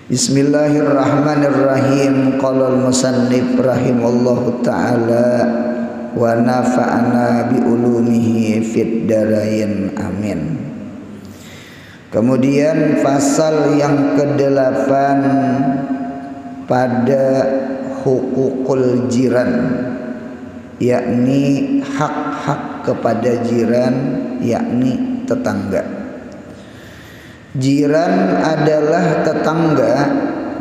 Bismillahirrahmanirrahim. Qala al-musannif rahimallahu ta'ala wa nafa'ana bi ulumihi fid darain amin. Kemudian pasal yang ke-8 pada hukukul jiran, yakni hak-hak kepada jiran, yakni tetangga. Jiran adalah tetangga,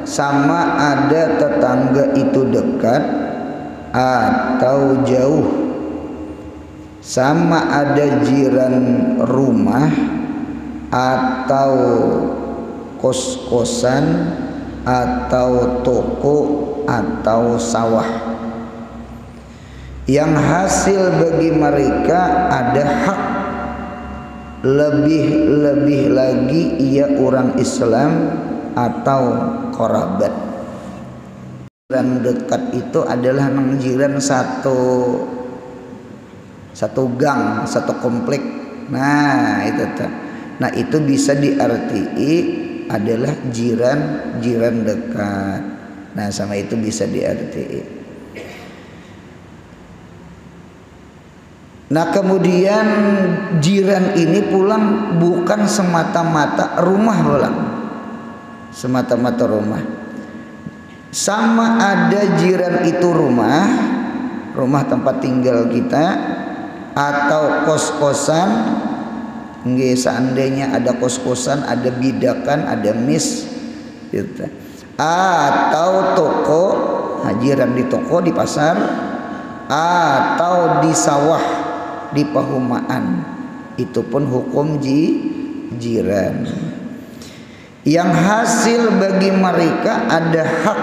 sama ada tetangga itu dekat atau jauh, sama ada jiran rumah atau kos-kosan atau toko atau sawah. Yang hasil bagi mereka ada hak, lebih lagi ia orang Islam atau kerabat. Jiran dekat itu adalah jiran satu gang, satu komplek. Nah itu bisa diartii adalah jiran dekat. Nah sama itu bisa diartii. Nah kemudian jiran ini pulang bukan semata-mata rumah pulang, semata-mata rumah. Sama ada jiran itu rumah tempat tinggal kita atau kos-kosan. Seandainya ada kos-kosan, ada bidakan, ada mis gitu. Atau toko, jiran di toko, di pasar, atau di sawah, di perumahan, itu pun hukum jiran. Yang hasil bagi mereka ada hak,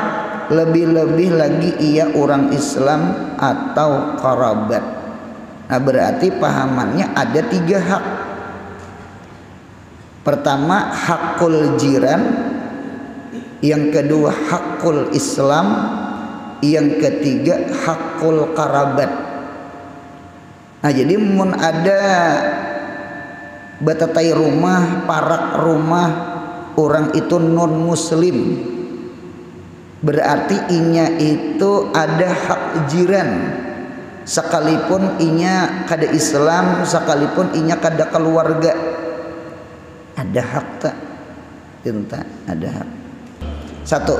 lebih lagi ia orang Islam atau kerabat. Nah berarti pahamannya ada 3 hak. Pertama hakul jiran, yang kedua hakul Islam, yang ketiga hakul kerabat. Nah jadi mun ada batatai rumah, parak rumah orang itu non muslim, berarti inya itu ada hak jiran, sekalipun inya kada Islam, sekalipun inya kada keluarga, ada hak tak? Tinta ada hak. Satu.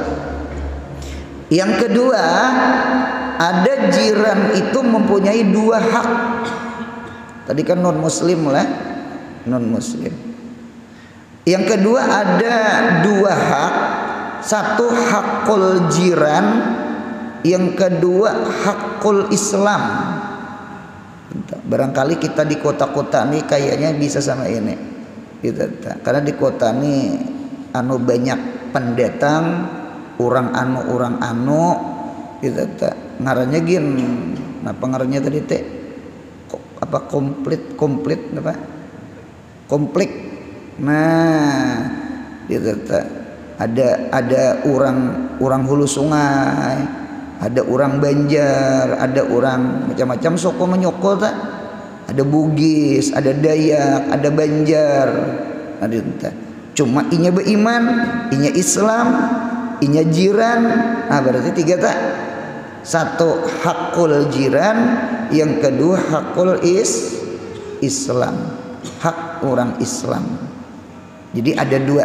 Yang kedua, ada jiran itu mempunyai 2 hak. Tadi kan non muslim lah, non muslim. Yang kedua ada 2 hak. Satu hakul jiran, yang kedua hakul Islam. Barangkali kita di kota-kota nih kayaknya bisa sama ini, gitu. Karena di kota nih banyak pendatang, orang anu gitu. Ngarannya gin, nah pengarangnya tadi teh apa komplit apa konflik. Nah gitu. Ada orang hulu sungai, ada orang Banjar, ada orang macam-macam soko menyoko tak, ada Bugis, ada Dayak, ada Banjar. Nah gitu. Cuma inya beriman, inya Islam, inya jiran. Nah berarti 3 tak. Satu hakul jiran, yang kedua hakul Islam, hak orang Islam. Jadi ada 2.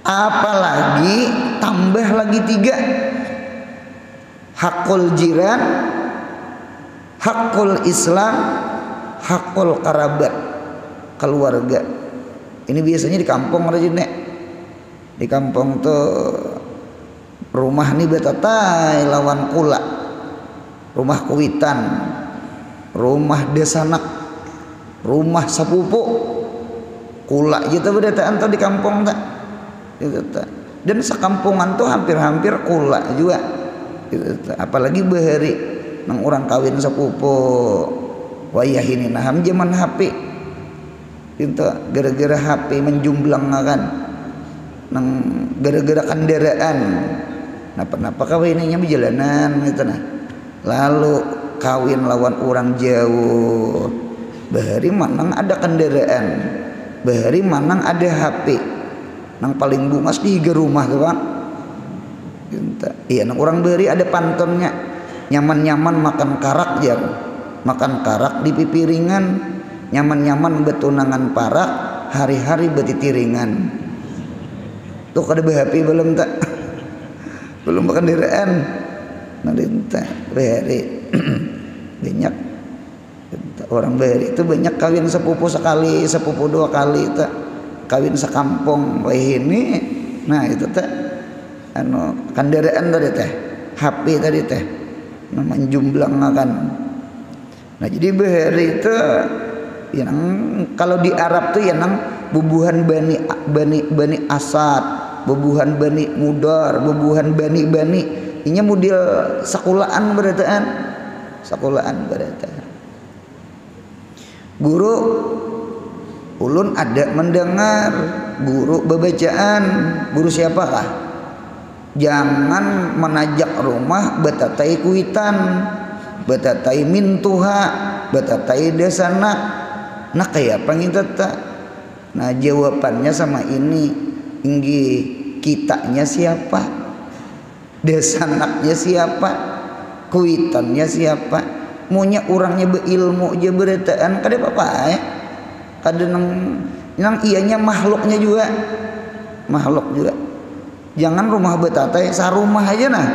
Apalagi tambah lagi 3. Hakul jiran, hakul Islam, hakul kerabat, keluarga. Ini biasanya di kampung aja nek. Di kampung tuh rumah nih betatai lawan kula, rumah kuitan, rumah desanak, rumah sapupu, kula gitu bedataan tuh di kampung tak, gitu tak. Dan sekampungan tuh hampir kula juga, gitu tak. Apalagi bahari nang orang kawin sapupu, wayah ini naham zaman HP, gitu. Gara-gara HP menjumblang kan, nang gara-gara kendaraan. Napa kawinnya berjalanan gitu nah. Lalu kawin lawan orang jauh. Bahari manang ada kendaraan, bahari manang ada HP. nang paling bungas di higa rumah tuh Bang. Iya nang orang beri ada pantonnya, nyaman-nyaman makan karak jar, makan karak di pipiringan, nyaman-nyaman betunangan parak, hari-hari betitiringan. Tuh kada behapi belum tak? Belum makan diraan. Nanti beri banyak orang beri itu banyak kawin sepupu sekali, sepupu dua kali tak, kawin sekampung ini. Nah itu tak anu kandaraan tadi teh, HP tadi teh, menjumblang akan. Nah jadi beri itu yang kalau di Arab tuh yang bubuhan bani Asad, bubuhan bani Mudar, bubuhan bani inya model sakulaan berataan, sakulaan berataan. Guru ulun ada mendengar guru bebacaan, guru siapakah? Jangan menajak rumah betatai kuitan, betatai mintuha, betatai desana. Nah kayak apa gitu tak? Nah jawabannya sama ini, inggi kitanya siapa? Desanaknya siapa? Kuitannya siapa? Munya orangnya berilmu aja berataan kada apa ya? Kada nang ianya makhluknya juga, makhluk juga. Jangan rumah betatai sarumah aja nah.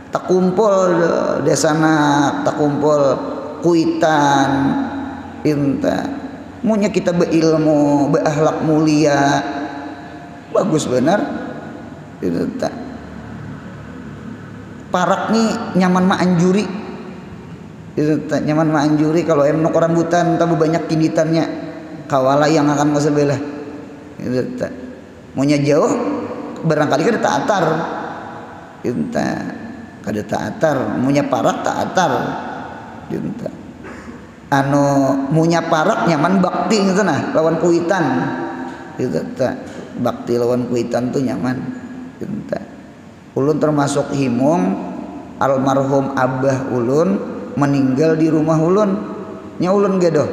Tak kumpul desanak, tak kumpul kuitan, inta. Munya kita berilmu, berakhlak mulia, bagus benar. Itu tak. Parak nih nyaman ma anjuri. Itu tak nyaman ma anjuri kalau emnok rambutan tabu banyak kinditannya. Kawala yang akan ke sebelah. Itu tak. Munya jauh barangkali kada tak atar. Itu tak. Kada tak atar, munya parak tak atar. Itu tak. Anu munya parak nyaman bakti gitu nah lawan kuitan. Itu tak. Bakti lawan kuitan tuh nyaman. Itu tak. Ulun termasuk himung almarhum abah ulun meninggal di rumah ulun nya ulun gedoh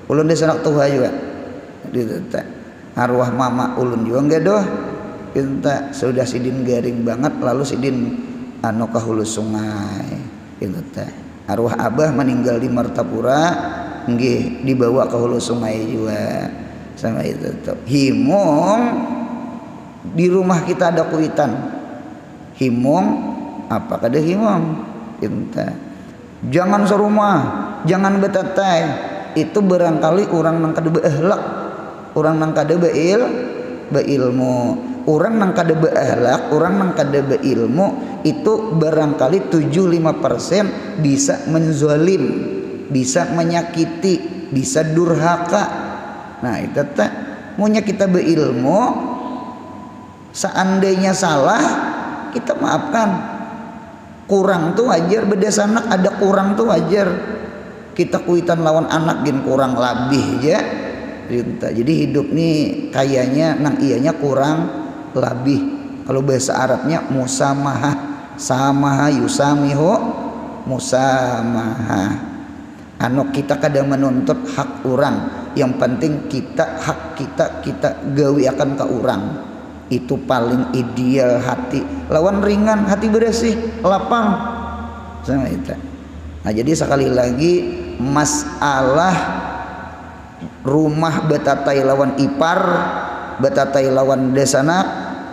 ulun desa anak tuha juga ditata arwah mama ulun juga gedoh kita sudah sidin garing banget lalu sidin anu ka hulu sungai kita arwah abah meninggal di Martapura nggih dibawa ke hulu sungai juga sama itu himung di rumah kita ada kuitan. Himung apa kada himung kita jangan serumah jangan betatai itu barangkali orang nang kada beakhlak orang nang kada beilmu orang nang kada beakhlak orang nang kada beilmu itu barangkali 75% bisa menzalim bisa menyakiti bisa durhaka. Nah itu tak munya kita beilmu seandainya salah kita maafkan, kurang tuh wajar bedesanak ada kurang tuh wajar. Kita kuitan lawan anak gin kurang labih ya. Jadi hidup nih kayaknya nang ianya kurang labih. Kalau bahasa Arabnya musamaha, samaha yusamiho musamaha. Anu kita kadang menuntut hak orang, yang penting kita hak kita gawi akan ke orang. Itu paling ideal hati lawan ringan hati bersih lapang sama itu. Nah jadi sekali lagi masalah rumah betatai lawan ipar betatai lawan desana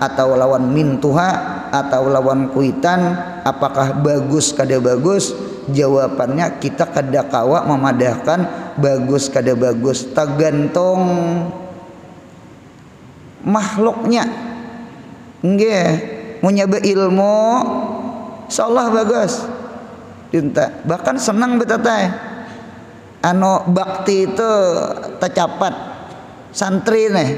atau lawan mintuha atau lawan kuitan apakah bagus kada bagus jawabannya kita kada kawa memadahkan bagus kada bagus tergantung makhluknya. Nggih, munya beilmu insyaallah bagus. Dinta, bahkan senang betatai. Anu bakti itu tercapat. Santri nih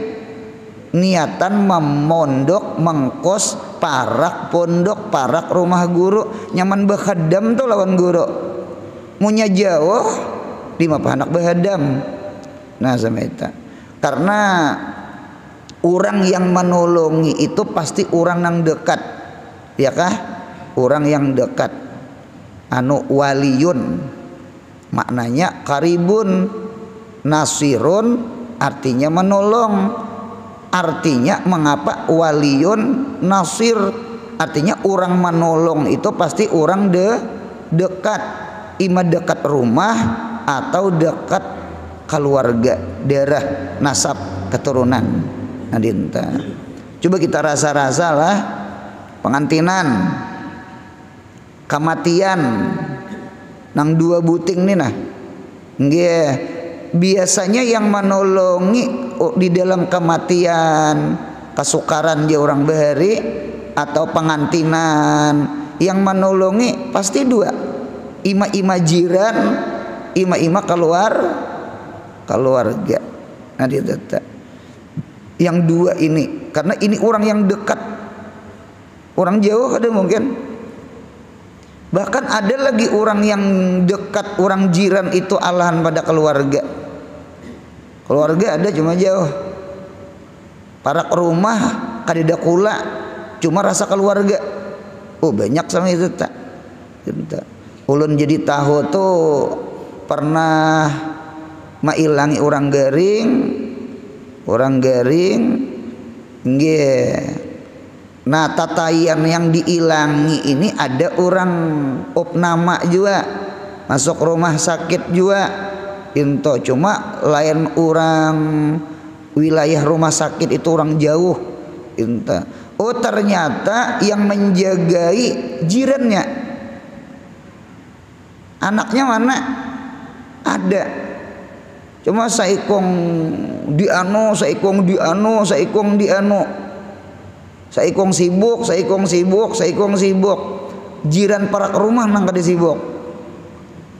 niatan memondok mengkos parak pondok parak rumah guru nyaman behadam tuh lawan guru. Munya jauh di mah anak behadam. Nah sama itu. Karena orang yang menolongi itu pasti orang yang dekat, ya kah? Orang yang dekat. Anu waliyun, maknanya karibun, nasirun, artinya menolong. Artinya mengapa waliyun nasir, artinya orang menolong itu pasti orang dekat, ima dekat rumah atau dekat keluarga, darah, nasab, keturunan. Nadinta. Coba kita rasa-rasa lah pengantinan, kematian, nang dua buting nih nah. Nggih, biasanya yang menolongi di dalam kematian, kesukaran dia orang bahari atau pengantinan, yang menolongi pasti dua, ima-ima jiran, ima-ima keluarga. Nah dia tetap yang dua ini, karena ini orang yang dekat, orang jauh ada mungkin. Bahkan ada lagi orang yang dekat, orang jiran itu alahan pada keluarga. Keluarga ada cuma jauh. Para ke rumah kadida kula cuma rasa keluarga. Oh banyak sama itu tak. Ulun jadi tahu tuh pernah mailangi orang garing nggih. Nah tatayan yang diilangi ini ada orang opnama juga masuk rumah sakit juga into, cuma lain orang wilayah rumah sakit itu orang jauh into. Oh ternyata yang menjagai jirannya, anaknya mana ada, cuma saikong dianu, saikong sibuk, jiran para ke rumah nang kada sibuk.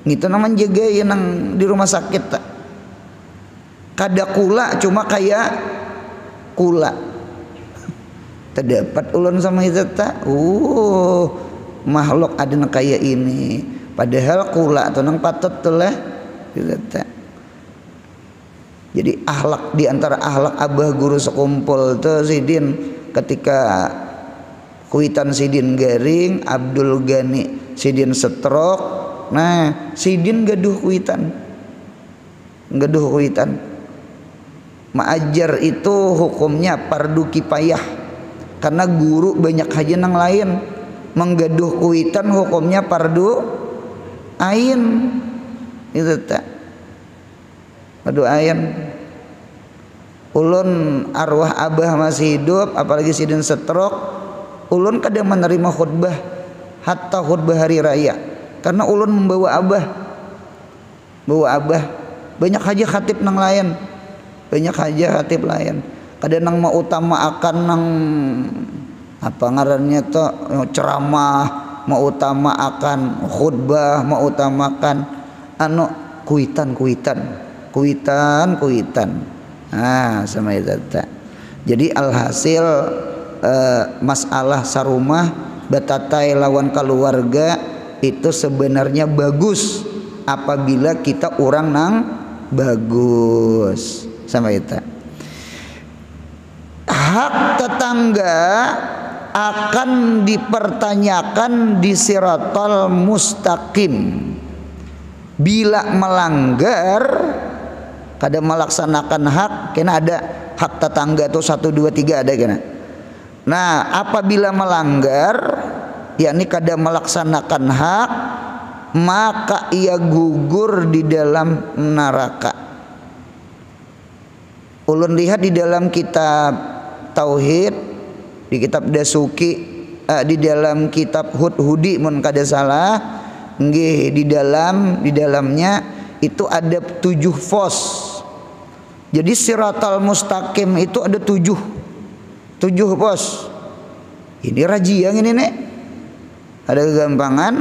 Gitu namanya jaga nang di rumah sakit tak. Kada kula cuma kayak kula. Terdapat ulun sama itu tak. Makhluk ada nang kayak ini. Padahal kula tuh nang patut tuh lah. Gitu tak. Jadi akhlak di antara akhlak abah guru sekumpul tuh sidin. Ketika kuitan sidin garing, Abdul Ghani sidin stroke. Nah sidin gaduh kuitan. Maajar itu hukumnya fardu kifayah, karena guru banyak haji nang lain. Menggaduh kuitan hukumnya fardu ain. Itu tak fardu ain. Ulun arwah abah masih hidup, apalagi sidin stroke, ulun kada menerima khutbah hatta khutbah hari raya, karena ulun membawa abah, banyak haji khatib nang lain, kada nang mau utama akan nang apa ngarannya to ceramah, mau utama akan khutbah, mau utamakan anu kuitan. Nah sama itu tak. Jadi alhasil masalah sarumah batatai lawan keluarga itu sebenarnya bagus apabila kita orang nang bagus sama itu. Hak tetangga akan dipertanyakan di siratal mustaqim. Bila melanggar kada melaksanakan hak, kena ada hak tetangga tuh 1, 2, 3 ada kena. Nah apabila melanggar, yakni kada melaksanakan hak, maka ia gugur di dalam neraka. Ulun lihat di dalam kitab tauhid, di kitab Dasuki, di dalam kitab Hudi mun kada salah, nggih di dalamnya itu ada 7 pos. Jadi siratal mustaqim itu ada 7 pos. Ini rajia ini nek. Ada kegampangan.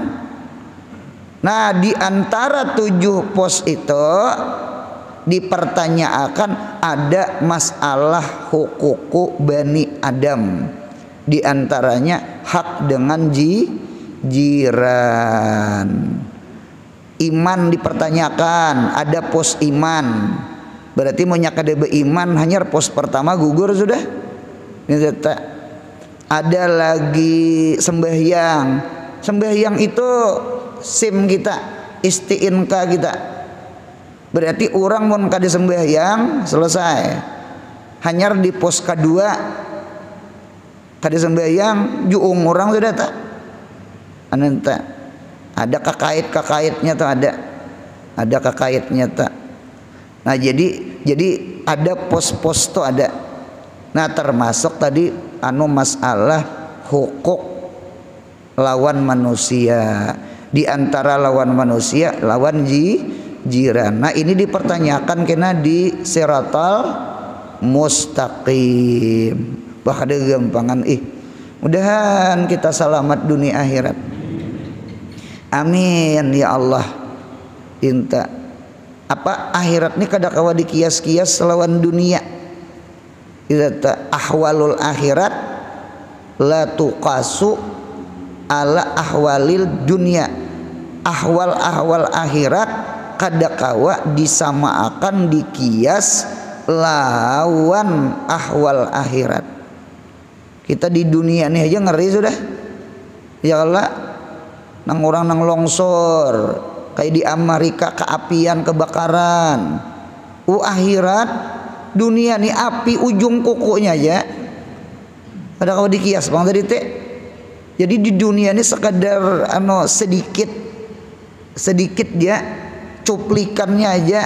Nah, di antara 7 pos itu dipertanyakan ada masalah hukuku Bani Adam. Di antaranya hak dengan jiran. Iman dipertanyakan, ada pos iman. Berarti mau nyakade beriman hanya pos pertama gugur sudah. Ada lagi sembahyang. Sembahyang itu SIM kita, isti'inka kita. Berarti orang mau kada sembahyang selesai. hanyar di pos kedua kada sembayang juung orang sudah tak anenta ada kakaitnya tuh ada kakaitnya tak. Nah jadi ada pos-pos tuh ada. Nah termasuk tadi masalah hukuk lawan manusia, di antara lawan manusia lawan jiran. Nah ini dipertanyakan kena di siratal mustaqim. Bah ada gampangan mudahan kita selamat dunia akhirat. Amin ya Allah. Inta apa akhirat ini kada kawa dikias-kias lawan dunia. Idza ahwalul akhirat la tuqasu ala ahwalil dunia. Ahwal akhirat kada kawa disamaakan dikias lawan ahwal akhirat. Kita di dunia ini aja ngeri sudah. Ya Allah, nang orang nang longsor, kayak di Amerika keapian kebakaran. Akhirat dunia nih api ujung kukunya aja. Ada kau dikias bang tadi teh. Jadi di dunia ini sekadar sedikit dia cuplikannya aja.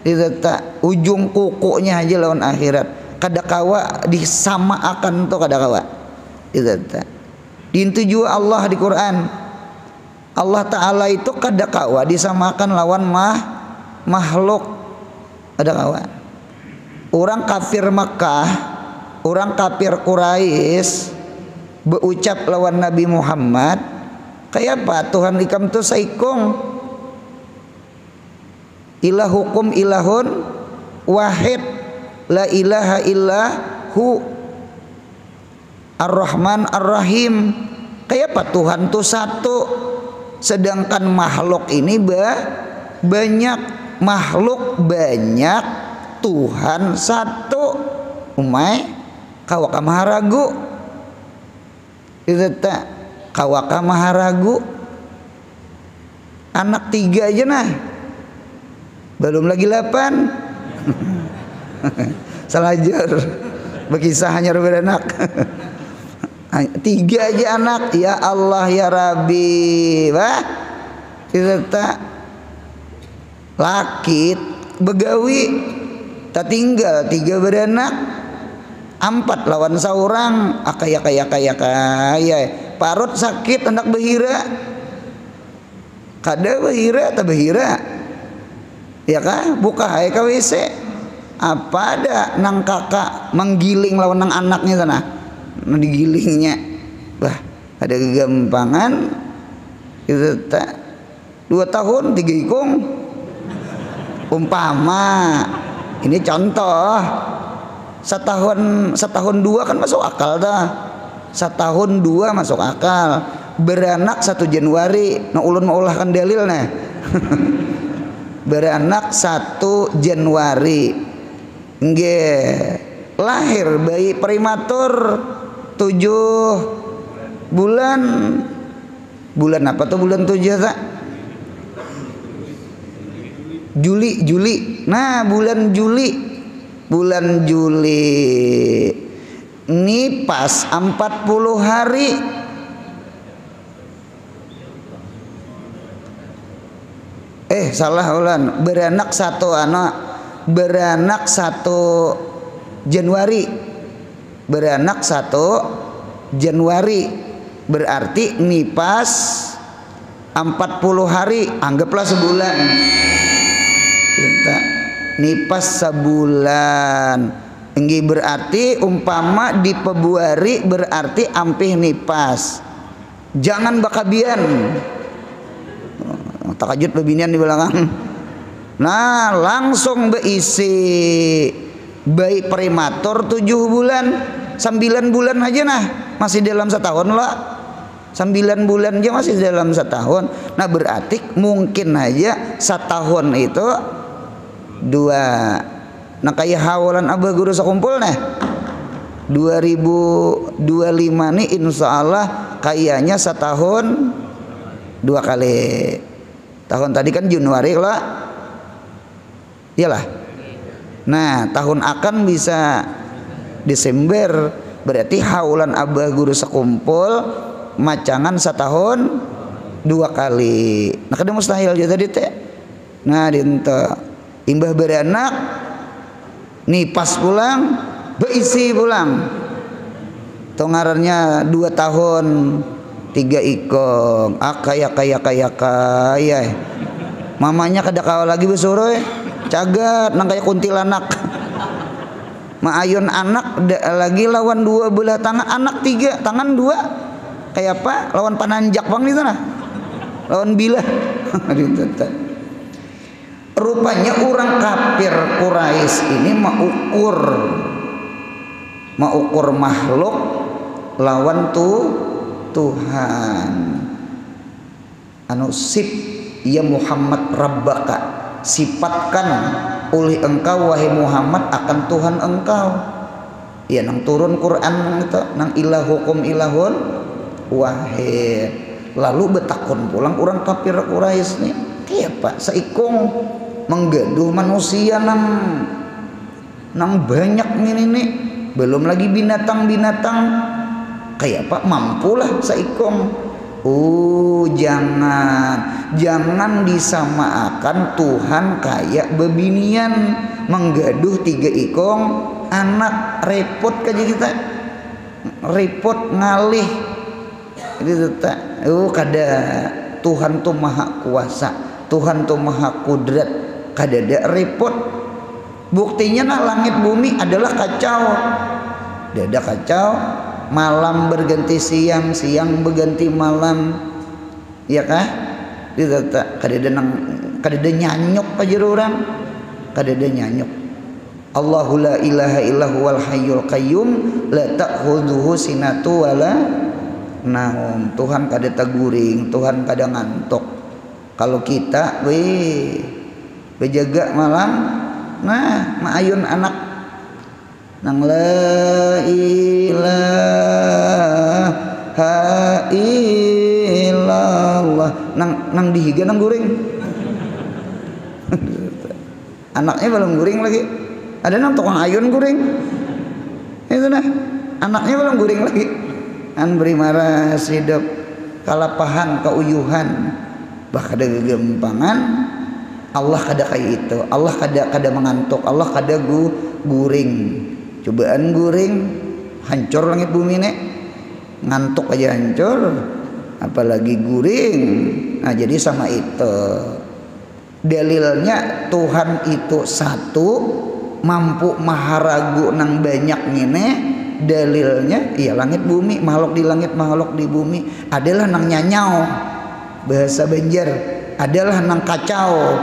Itu tak ujung kukunya aja lawan akhirat. Kada kawa disamaakan tuh kada kawa. Itu tak. Diintu juga Allah di Quran. Allah Ta'ala itu kada kawa disamakan lawan makhluk. Ada kawa. Orang kafir Makkah, orang kafir Quraisy berucap lawan Nabi Muhammad, kayak apa Tuhan ikam tu saikung, ilahukum ilahun wahid, la ilaha illahu ar-Rahman ar-Rahim. Kayak apa Tuhan tu satu, sedangkan makhluk ini banyak, makhluk banyak, Tuhan satu. Umay kawaka maharagu. Itu tak kawaka maharagu. Anak 3 aja nah. Belum lagi 8. Salajar. Bekisah hanya beranak. 3 aja anak. Ya Allah ya Rabbi. Wah. Itu tak laki begawi tak tinggal 3 beranak, 4 lawan seorang kaya parut sakit anak behira kada behira tak behira ya kah buka hai ka WC apa ada nang kakak menggiling lawan nang anaknya sana digilingnya bah ada kegampangan itu tak 2 tahun 3 ikung umpama ini contoh setahun 2 kan masuk akal dah. Setahun 2 masuk akal. Beranak 1 Januari. Nah ulun mau ulahkan dalil nah. Beranak 1 Januari. Nggih. Lahir bayi prematur 7 bulan. Bulan apa tuh bulan 7 tak? Juli. Nah, bulan Juli nipas 40 hari. Salah ulan. Beranak 1 Januari. Beranak 1 Januari. Berarti nipas 40 hari, anggaplah sebulan. Kita nipas sebulan. Ini berarti umpama di Februari berarti ampih nipas. Jangan bakabian. Takajut bebinian di belakang. Nah, langsung beisi bayi prematur 7 bulan, 9 bulan aja nah, masih dalam setahun lah. 9 bulan aja masih dalam setahun. Nah, berarti mungkin aja setahun itu 2. Nah kayak hawalan abah guru sekumpul nih 2025 nih insya Allah kayaknya setahun 2 kali. Tahun tadi kan Januari lah, iyalah Nah tahun akan bisa Desember, berarti haulan abah guru sekumpul macangan setahun 2 kali. Nah kada mustahil juga tadi teh. Nah dinta imbah beranak nipas pulang beisi pulang tongarannya 2 tahun 3 ikong kaya mamanya kada kawa lagi besuroy cagat nang kaya kuntilanak maayun anak lagi lawan 2 belah tangan, anak 3 tangan 2 kayak apa lawan pananjak bang di sana lawan bilah rupanya orang kafir Quraisy ini mengukur makhluk lawan Tuhan anu sip ya Muhammad rabbaka sifatkan oleh engkau wahai Muhammad akan Tuhan engkau ya nang turun Quran itu nang ilahukum ilahun wahid lalu betakun pulang orang kafir Quraisy nih kayak pak seikung menggaduh manusia nang banyak ini belum lagi binatang kayak pak mampulah seikung jangan disamakan Tuhan kayak bebinian menggaduh 3 ikong anak repot kayak kita repot ngalih itu tak kada Tuhan tuh maha kuasa Tuhan tuh maha kudrat kada ada repot buktinya nah langit bumi adalah kacau dada kacau malam berganti siang berganti malam ya kah tidak kadada nyanyuk aja orang kadada nyanyuk Allahu la ilaha illahu wal hayyul qayyum la ta'khudhuhu sinatu wala naum Tuhan kada taguring Tuhan kada ngantuk kalau kita bejaga malam nah maayun anak nang la ilaha illallah nang dihiga nang guring anaknya belum guring lagi ada nang tukang ayun guring itu nah anaknya belum guring lagi an beri maras hidup kalapahan keuyuhan bah kada gegempangan Allah kada kayak itu Allah kada mengantuk Allah kada guring cobaan guring hancur langit bumi nek ngantuk aja hancur apalagi guring nah jadi sama itu dalilnya Tuhan itu satu mampu maharagu nang banyak ngene dalilnya iya langit bumi makhluk di langit makhluk di bumi adalah nang nyanyau bahasa Banjar adalah nang kacau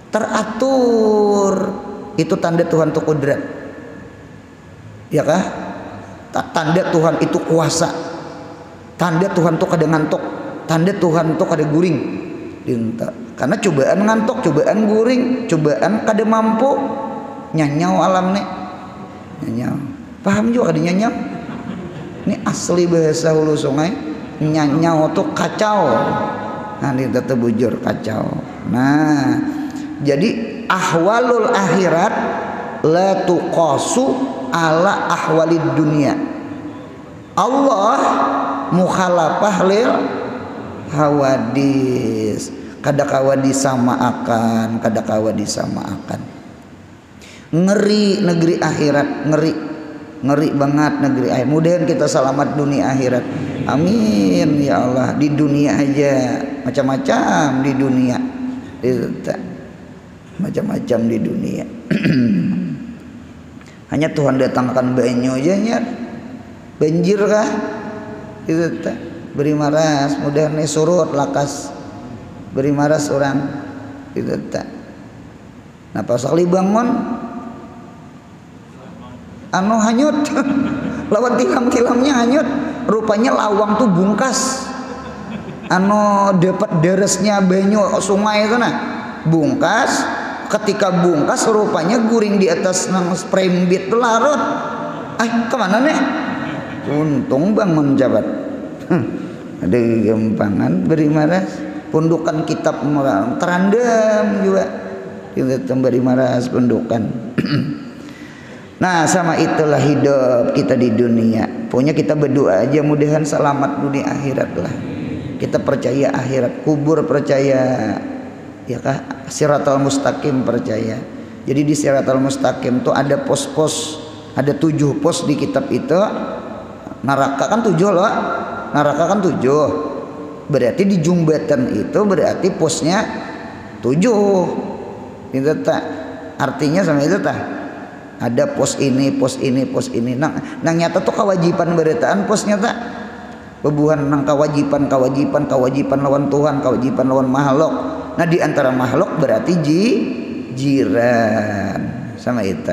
teratur itu tanda Tuhan itu kudrat ya kah tanda Tuhan itu kuasa tanda Tuhan itu kada ngantuk tanda Tuhan itu kada guring dinta karena cobaan ngantuk cobaan guring cobaan kada mampu nyanyau alam nih nyanyau paham juga kada nyanyau ini asli bahasa hulu sungai nyanyau tuh kacau nah dinta bujur kacau nah jadi ahwalul akhirat la tuqasu ala ahwalid dunia Allah mukhalafah lil hawadis kada kawa disamakan ngeri negeri akhirat ngeri banget negeri akhirat mudahan kita selamat dunia akhirat amin ya Allah di dunia aja macam-macam di dunia macam-macam di dunia hanya Tuhan datangkan banyu aja nya banjir kah itu tak beri maras mudahan surut lakas beri maras orang itu tak nah pas kali bangun anu hanyut lawan tilam-tilamnya hanyut rupanya lawang tuh bungkas anu dapat deresnya banyu sungai itu nah bungkas ketika bungkas rupanya guring di atas nang sprembit larut kemana nih untung bangun jabat ada gempangan beri maras pundukan kitab terandam juga kita tambari maras pendukan. Nah sama itulah hidup kita di dunia. Pokoknya kita berdoa aja mudahan selamat dunia akhirat lah. Kita percaya akhirat, kubur percaya, ya kah? Siratal mustaqim percaya. Jadi di siratal mustaqim tuh ada pos-pos, ada 7 pos di kitab itu. Neraka kan 7 loh, neraka kan 7. Berarti di jumatan itu berarti posnya 7. Itu tak artinya sama itu tak. Ada pos ini, pos ini, pos ini. Nang nyata tuh kewajiban beritaan posnya tak. Bebuhan nang kewajiban lawan Tuhan, kewajiban lawan makhluk. Nah di antara makhluk berarti jiran sama itu.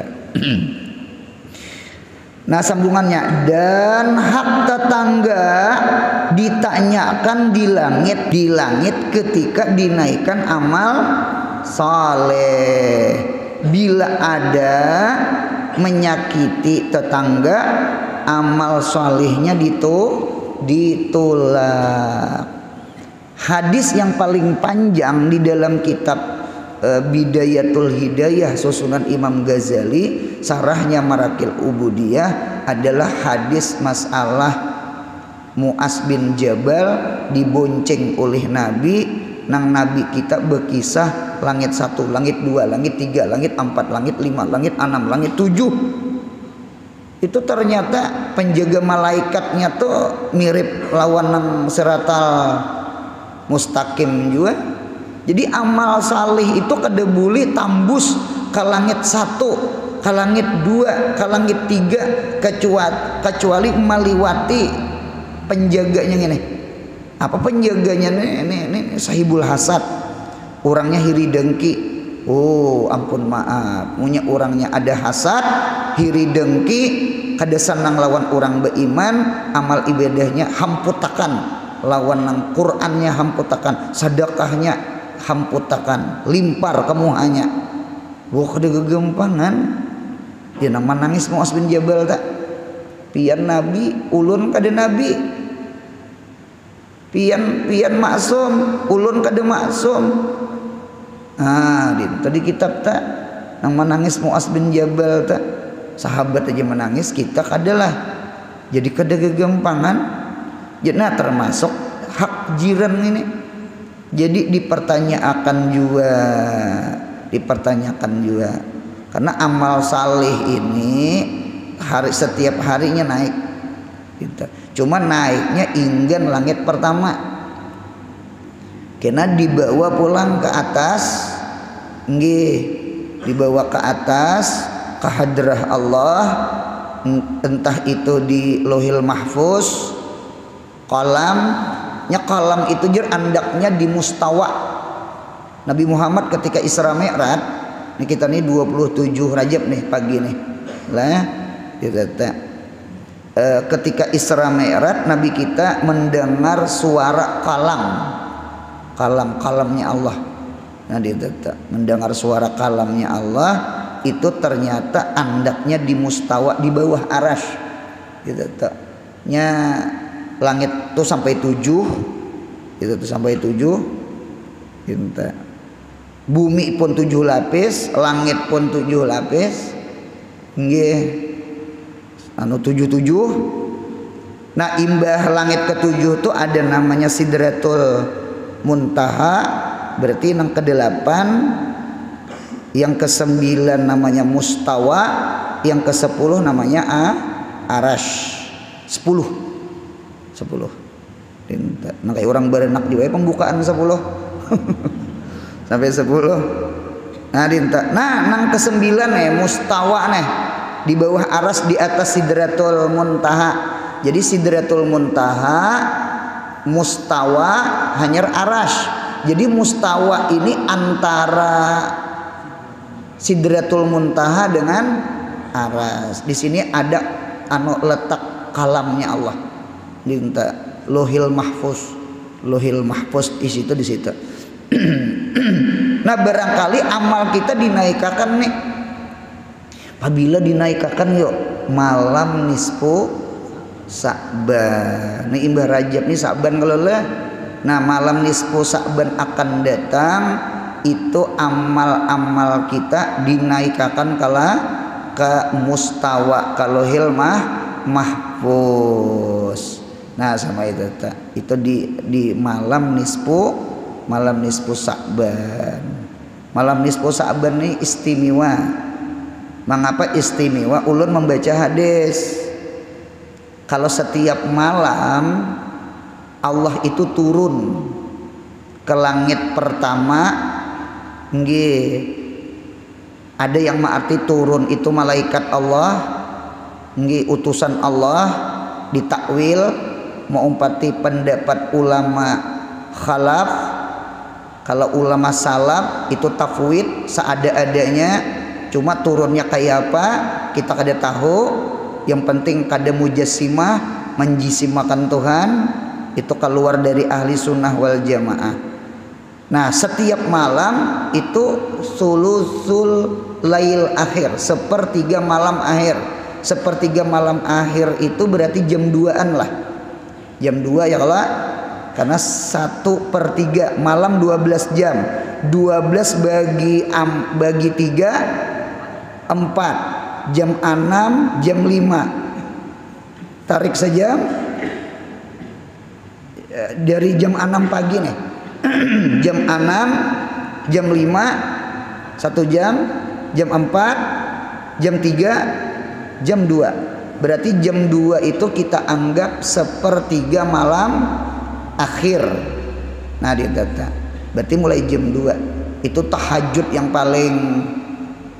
Nah sambungannya, dan hak tetangga ditanyakan di langit ketika dinaikkan amal saleh. Bila ada menyakiti tetangga, amal salihnya ditolak. Hadis yang paling panjang di dalam kitab Bidayatul Hidayah susunan Imam Ghazali, sarahnya Marakil Ubudiyah, adalah hadis masalah Mu'az bin Jabal dibonceng oleh Nabi. Nang Nabi kita berkisah langit 1, langit 2, langit 3, langit 4, langit 5, langit 6, langit 7. Itu ternyata penjaga malaikatnya tuh mirip lawan nang siratal mustaqim juga. Jadi amal salih itu kada boleh tambus ke langit 1, ke langit 2, ke langit 3 kecuali meliwati penjaganya ini. Apa penjaganya ini sahibul hasad, orangnya hiri dengki. Oh ampun maaf, punya orangnya ada hasad, hiri dengki, kada senang lawan orang beriman, amal ibadahnya hamputakan, lawan nang Qur'annya hamputakan, sedekahnya hamputakan, limpar kemuhanya. Wah kada gegempangan. Ya nang menangis Mu'az bin Jabal tak. Pian Nabi, ulun kada Nabi. Pian maksum, ulun kada maksum. Tadi kitab tak nang menangis Mu'az bin Jabal tak. Sahabat aja menangis, kita kadalah. Jadi kada gegempangan. Jadi termasuk hak jiran ini. Jadi dipertanyakan juga. Karena amal salih ini setiap harinya naik. Gitu. Cuma naiknya inggan langit pertama, kena dibawa pulang ke atas, dibawa ke atas ke hadrah Allah, entah itu di Lauhil Mahfuz, qalam itu andaknya di mustawa. Nabi Muhammad ketika Isra Mi'raj, ini kita nih 27 Rajab nih pagi nih lah, ketika Isra Mi'raj Nabi kita mendengar suara kalamnya Allah. Nah mendengar suara kalamnya Allah itu ternyata andaknya di mustawa di bawah arasy. Nya langit tuh sampai 7, itu tuh sampai 7. Bumi pun 7 lapis, langit pun 7 lapis. Nggih. 77. Nah imbah langit ke-7 tuh ada namanya Sidratul Muntaha, berarti yang ke-8. Yang ke-9 namanya Mustawa, yang ke-10 namanya Arash. 10. Nah kayak orang berenak di pembukaan 10. Sampai 10. Nah nang ke-9 Mustawa di bawah aras, di atas Sidratul Muntaha. Jadi Sidratul Muntaha, mustawa hanyar aras. Jadi mustawa ini antara Sidratul Muntaha dengan aras. Di sini ada letak kalamnya Allah. Dinta Lauhil Mahfuz. Lauhil Mahfuz di situ. Nah barangkali amal kita dinaikkan nih. Apabila dinaikkan yuk malam nisfu Sa'ban. Ini imbah Rajab nih Sa'ban kalau lah. Nah malam nisfu Sa'ban akan datang itu amal-amal kita dinaikkan ke mustawa kalohil mahfuz. Nah sama itu itu di malam nisfu Sa'ban. Malam nisfu Sa'ban ini istimewa. Mengapa istimewa? Ulun membaca hadis kalau setiap malam Allah itu turun ke langit pertama, nggih. Ada yang mengarti turun itu malaikat Allah, nggih, utusan Allah, ditakwil mau umpati pendapat ulama khalaf. Kalau ulama salaf itu tafwid seada-adanya, cuma turunnya kayak apa kita kada tahu. Yang penting kada mujassimah, menjisimakan Tuhan, itu keluar dari ahli sunnah wal jamaah. Nah setiap malam itu sulusul lail akhir, sepertiga malam akhir. Sepertiga malam akhir itu berarti jam 2-an lah, jam 2 ya kalau, karena 1/3 malam 12 jam, 12 bagi 3 4, jam 6 jam 5, tarik saja dari jam 6 pagi nih jam 6 jam 5 1 jam, jam 4 jam 3 jam 2, berarti jam 2 itu kita anggap sepertiga malam akhir. Nah di data berarti mulai jam 2 itu tahajud yang paling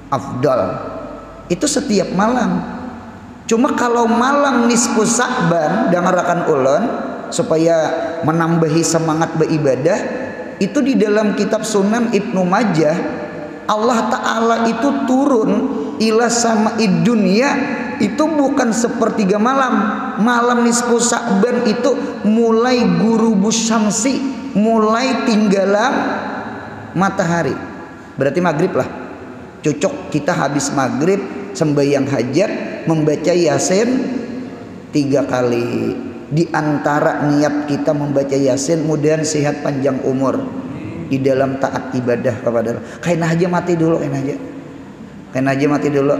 afdal itu setiap malam. Cuma kalau malam nisfu Sa'ban dengarakan ulun supaya menambahi semangat beribadah, itu di dalam kitab Sunan Ibnu Majah Allah Ta'ala itu turun ila sama'id dunya itu bukan sepertiga malam. Malam nisfu Sa'ban itu mulai gurubus syamsi, mulai tinggalan matahari, berarti maghrib lah. Cocok kita habis maghrib sembahyang hajat membaca Yasin 3 kali. Di antara niat kita membaca Yasin mudahan sehat panjang umur di dalam taat ibadah kepada Allah. Kain aja mati dulu, kain aja mati dulu.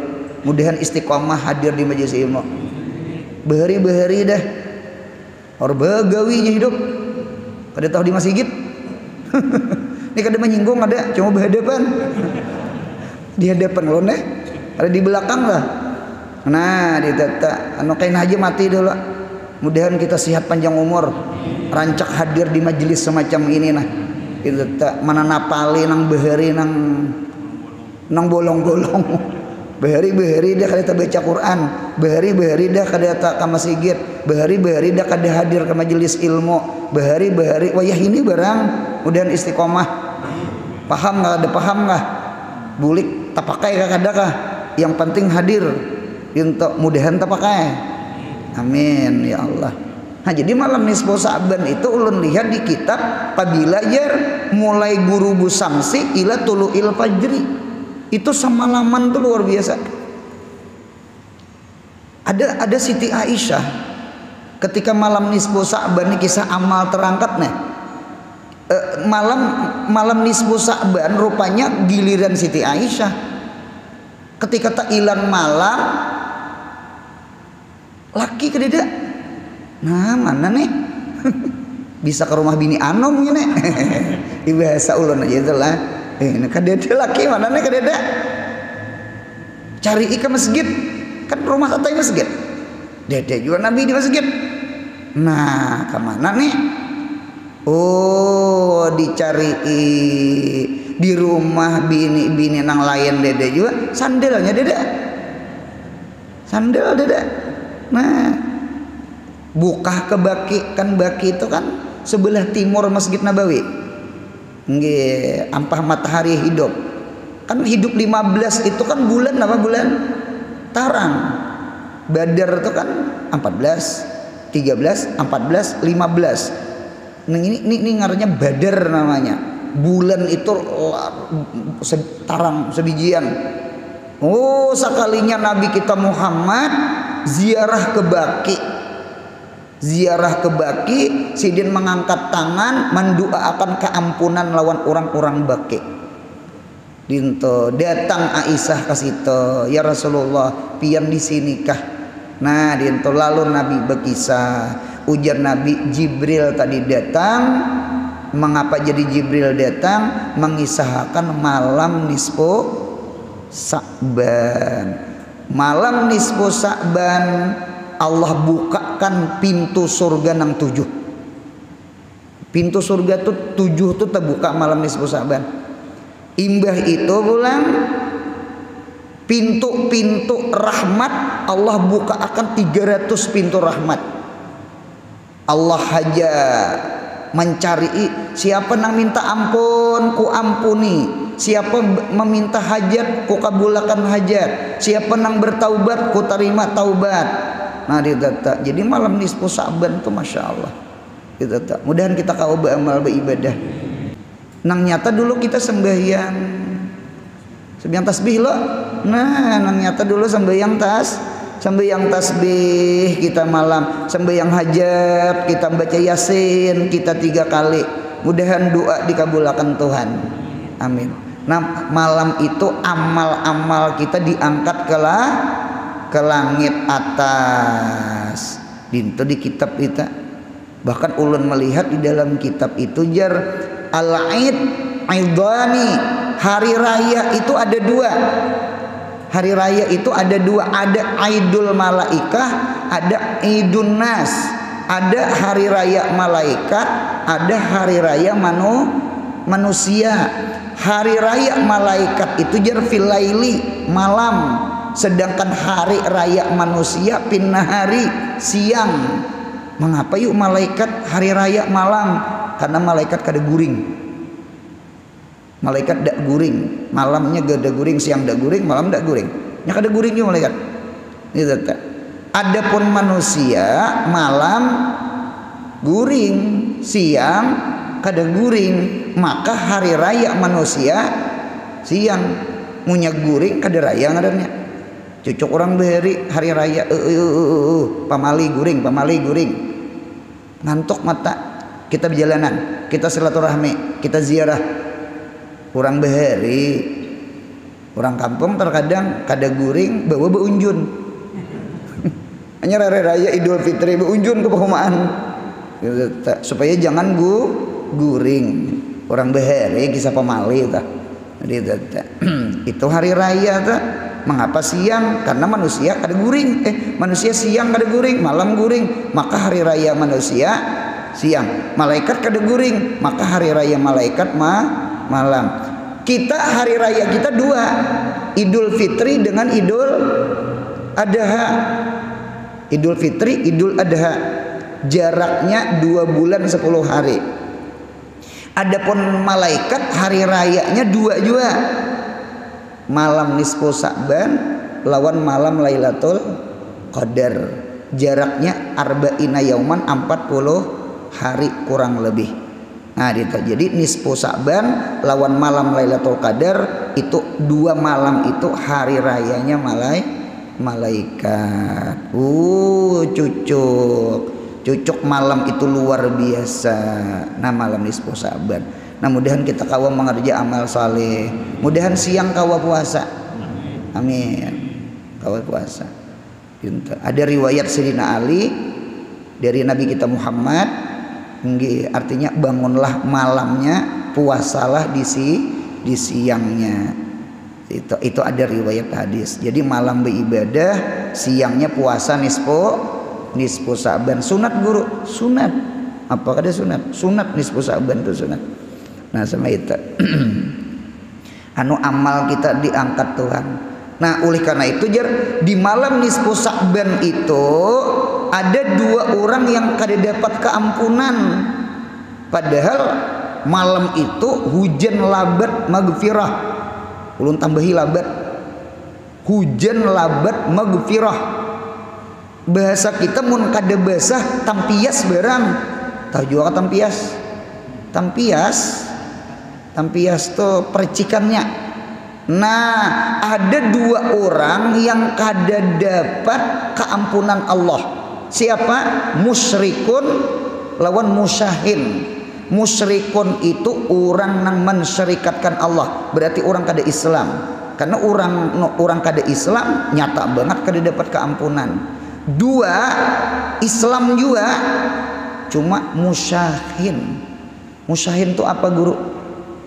Mudahan istiqomah hadir di majelis ilmu. Behari-behari dah. Orba gawinya hidup. Kada tahu di masjid. Ini kada menyinggung ada, cuma berhadapan. Di hadapan lo nih, ada di belakang lah. Nah, ditata anu kain aja mati dulu. Mudahan kita sehat panjang umur, rancak hadir di majelis semacam ini nah. Itu tak mana napali nang behari nang bolong-bolong. Behari-behari dah kada baca Quran, behari-behari dah kada tak ke masjid, behari-behari dah kada hadir ke majelis ilmu, behari-behari wayah ini barang mudahan istiqomah. Paham enggak? Ada paham enggak? Bulik tak pakai kada kah? Yang penting hadir untuk mudahan tak pakai. Amin ya Allah. Nah, jadi malam nisfu Sa'ban itu ulun lihat di kitab Qabilajar mulai gurubu samsi ila tulu'il fajri. Itu semalaman tuh luar biasa. Ada Siti Aisyah ketika malam nisfu Sa'ban ini kisah amal terangkat nih. Malam nisfu Sa'ban rupanya giliran Siti Aisyah. Ketika tak ilang malam laki kededa. Nah mana nih bisa ke rumah bini anom ya nih. Bahasa ulun aja itulah. Ini kededa laki mana nih kededa. Cari ke masjid kan rumah satai masjid. Dede juga Nabi di masjid. Nah kemana nih? Oh dicari di rumah bini nang lain dede juga. Sandalnya dede. Sandal dede. Nah buka ke Baki, kan Baki itu kan sebelah timur Masjid Nabawi. Nggih, ampah matahari hidup. Kan hidup 15 itu kan bulan apa bulan? Tarang. Badar itu kan 14, 13, 14, 15. Nah, ini ngarannya Badar namanya. Bulan itu tarang sebijian. Oh, sekalinya Nabi kita Muhammad ziarah ke Baki. Ziarah ke Baki, Sidin mengangkat tangan mendoakan keampunan lawan orang-orang Baki. dinto datang Aisyah ka situ, ya Rasulullah pian di sini kah. Nah dinto lalu Nabi berkisah, ujar Nabi Jibril tadi datang. Mengapa jadi Jibril datang? Mengisahkan malam nisfu Sa'ban. Malam nisfu Sa'ban Allah bukakan pintu surga nang 7. Pintu surga tuh 7 tuh terbuka malam nisfu Sa'ban. Imbah itu pulang pintu-pintu rahmat Allah buka akan 300 pintu rahmat. Allah haja mencari siapa nang minta ampun ku ampuni, siapa meminta hajat ku kabulakan hajat, siapa nang bertaubat ku terima taubat. Nah data jadi malam nisfu Sa'ban tuh masya Allah data mudahan kita kau beramal beribadah. Nang nyata dulu kita sembahyang tasbih lo. Nah nang nyata dulu sembahyang tasbih kita malam, sembahyang hajat kita baca yasin kita 3 kali. Mudahan doa dikabulkan Tuhan, amin. Nah malam itu amal-amal kita diangkat ke langit atas. Dinto di kitab kita bahkan ulun melihat di dalam kitab itu jar al-aid aidani, hari raya itu ada 2. Hari raya itu ada 2, ada Aidul Malaikah, ada Idun Nas. Ada hari raya malaikat, ada hari raya manusia. Hari raya malaikat itu jar fil laili, malam, sedangkan hari raya manusia pinnahari, siang. Mengapa yuk malaikat hari raya malam? Karena malaikat kada guring. Malaikat dak guring, malamnya gada guring, siang dak guring, malam dak guring. Nya kada guring juga malaikat. Gitu tak. Adapun manusia malam guring, siang kada guring. Maka hari raya manusia siang, munya guring kada raya ngarannya. Cucuk orang beheri hari raya pamali guring. Ngantuk mata. Kita berjalanan, kita silaturahmi, kita ziarah. Orang beheri, orang kampung terkadang kada guring bawa beunjun. Hanya raya Idul Fitri beunjun ke perumahan supaya jangan guring. Orang beheri kisah pemali itu hari raya ta. Mengapa siang? Karena manusia kada guring. Manusia siang kada guring, malam guring. Maka hari raya manusia siang. Malaikat kada guring, maka hari raya malaikat malam. Kita hari raya kita 2, Idul Fitri dengan Idul Adha. Idul Fitri, Idul Adha, jaraknya 2 bulan 10 hari. Adapun malaikat hari rayanya 2 juga, malam nisfu Sa'ban lawan malam Lailatul Qadar, jaraknya arba'ina yauman, 40 hari kurang lebih. Nah gitu. Jadi nisfu Sa'ban lawan malam Lailatul Qadar itu 2 malam itu hari rayanya malaikat. Cucuk malam itu luar biasa. Nah malam nisfu Sa'ban. Nah mudahan kita kawa mengerja amal saleh. Mudahan siang kawa puasa. Amin. Kawa puasa. Ada riwayat Sayyidina Ali dari Nabi kita Muhammad. Artinya bangunlah malamnya, puasalah di siangnya. Itu ada riwayat hadis. Jadi malam beribadah, siangnya puasa nisfu Sa'ban. Sunat guru, sunat. Apa ada sunat? Sunat nisfu Sa'ban itu sunat. Nah sama itu. Amal kita diangkat Tuhan. Nah oleh karena itu jar di malam nisfu Sa'ban itu ada 2 orang yang kada dapat keampunan. Padahal malam itu hujan labat maghfirah. Ulun tambahi labat. Hujan labat maghfirah. Bahasa kita mun kada basah tampias barang. Tahu juga tampias? Tampias tuh percikannya. Nah, ada 2 orang yang kada dapat keampunan Allah. Siapa? Musyrikun lawan musyahin. musyrikun itu orang yang mensyirikatkan Allah, berarti orang kada Islam. Karena orang kada Islam nyata banget kada dapat keampunan. Dua, Islam juga cuma musyahin. Musyahin itu apa guru?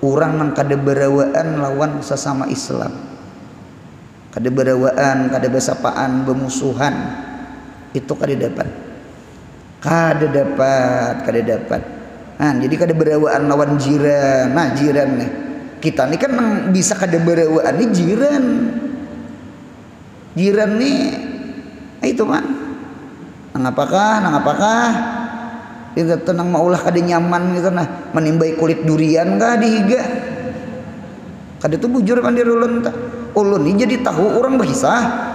Orang yang kada berawaan lawan sesama Islam, kada berawaan, kada besapaan, bemusuhan, itu kada dapat. Nah, jadi kada berawaan lawan jiran. Nah, jiran nih, kita nih kan bisa kada berawaan nih jiran nih, itu mah nang apakah itu tenang maulah kada nyaman gitu nah, menimbai kulit durian kah dihiga kada tuh bujur kan dia ulun ini jadi tahu orang berhisah.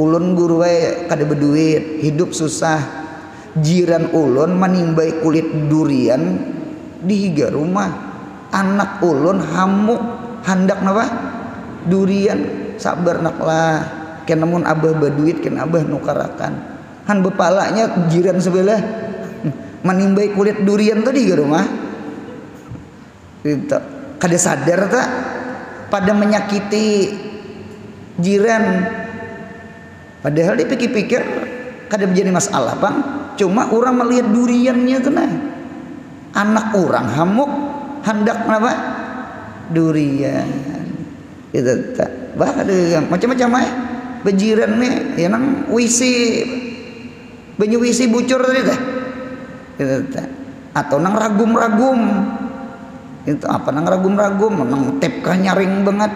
Ulun guru wae kada berduit, hidup susah. Jiran ulun menimbai kulit durian dihiga rumah. Anak ulun hamuk handak napa? Durian. Sabar naklah. Ken namun abah berduit ken abah nukarakan. Han bepalanya jiran sebelah menimbai kulit durian tadi ke rumah. Itu kada sadar tak pada menyakiti jiran. Padahal dipikir-pikir kada menjadi masalah bang. Cuma orang melihat duriannya tuh nah. Anak orang hamuk hendak apa? Durian. Itu tak. Bah ada macam-macam bejiran nih, ya nang wisi banyu wisi bucur tadi teh. Itu tak. Atau nang ragum-ragum. Itu apa nang ragum-ragum, nang tep kah nyaring banget.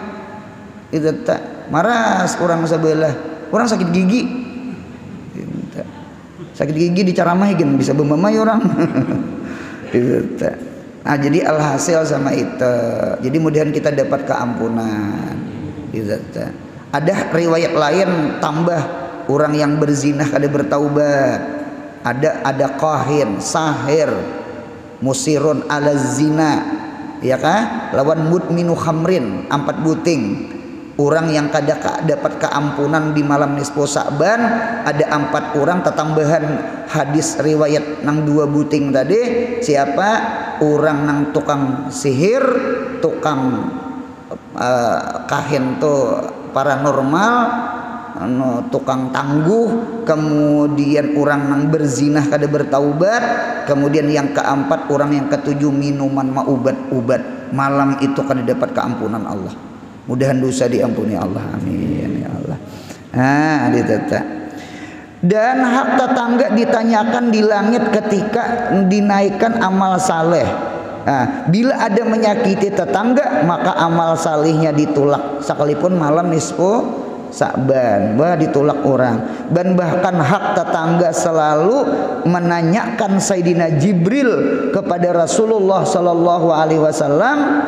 Itu tak. Maras orang sebelah. Orang sakit gigi, dicaramai kan bisa bemamai orang. Nah jadi alhasil sama itu, jadi mudahan kita dapat keampunan. Ada riwayat lain tambah orang yang berzinah kada bertaubat. Ada qahin, sahir, musirun ala zina, ya kah? Lawan mudminu khamrin, 4 buting. Orang yang kada dapat keampunan di malam nisfu Sa'ban, ada 4 orang tetambahan hadis riwayat nang 2 buting tadi. Siapa? Orang nang tukang sihir, tukang kahin tu paranormal, tukang tangguh, kemudian orang nang berzinah kada bertaubat, kemudian yang keempat orang yang ketujuh minuman maubat-ubat. Malam itu kada dapat keampunan Allah. Mudahan dosa diampuni Allah, amin ya Allah. Nah, ditata. Dan hak tetangga ditanyakan di langit ketika dinaikkan amal saleh. Nah, bila ada menyakiti tetangga maka amal salihnya ditolak sekalipun malam nisfu Sa'ban, ditolak orang. Dan bahkan hak tetangga selalu menanyakan Sayyidina Jibril kepada Rasulullah sallallahu alaihi wasallam.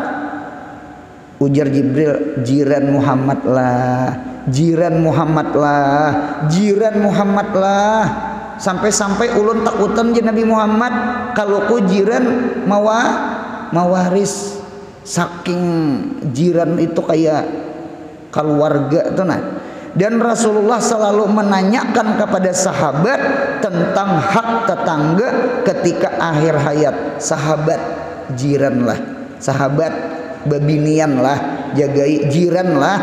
Ujar Jibril, jiran Muhammad lah. Sampai-sampai ulun takutan je Nabi Muhammad kalau ku jiran mawaris. Saking jiran itu kayak keluarga tuh nah. Dan Rasulullah selalu menanyakan kepada sahabat tentang hak tetangga ketika akhir hayat. Sahabat jiran lah, sahabat babinian lah, jagai jiran lah.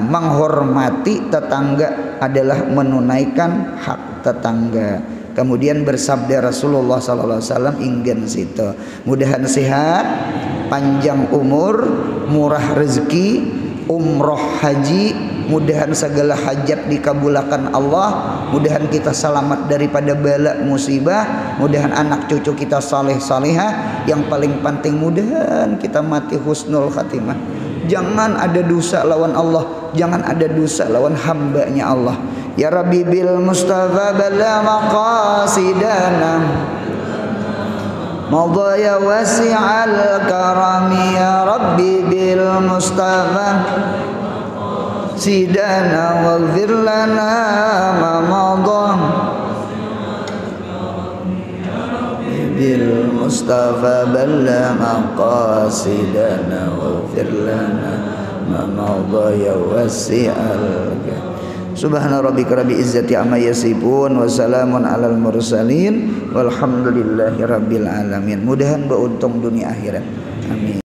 Menghormati tetangga adalah menunaikan hak tetangga. Kemudian bersabda Rasulullah sallallahu alaihi wasallam ingin situ, mudahan sehat, panjang umur, murah rezeki, umroh haji, mudahan segala hajat dikabulkan Allah, mudahan kita selamat daripada bala musibah, mudahan anak cucu kita saleh salehah, yang paling penting mudahan kita mati husnul khatimah. Jangan ada dosa lawan Allah, jangan ada dosa lawan hambanya Allah. Ya Rabbi bil Mustafa bala maqasidana madaya wasi'al karami. Ya Rabbi bil Mustafa sidana waghfir lana ma madah bil Mustafa balla maqasidana waghfir lana ma madah ya wasi'al. Subhana rabbika rabbil izzati amma yasifun wa salamun alal mursalin walhamdulillahi rabbil alamin. Mudahan beruntung dunia akhirat. Amin.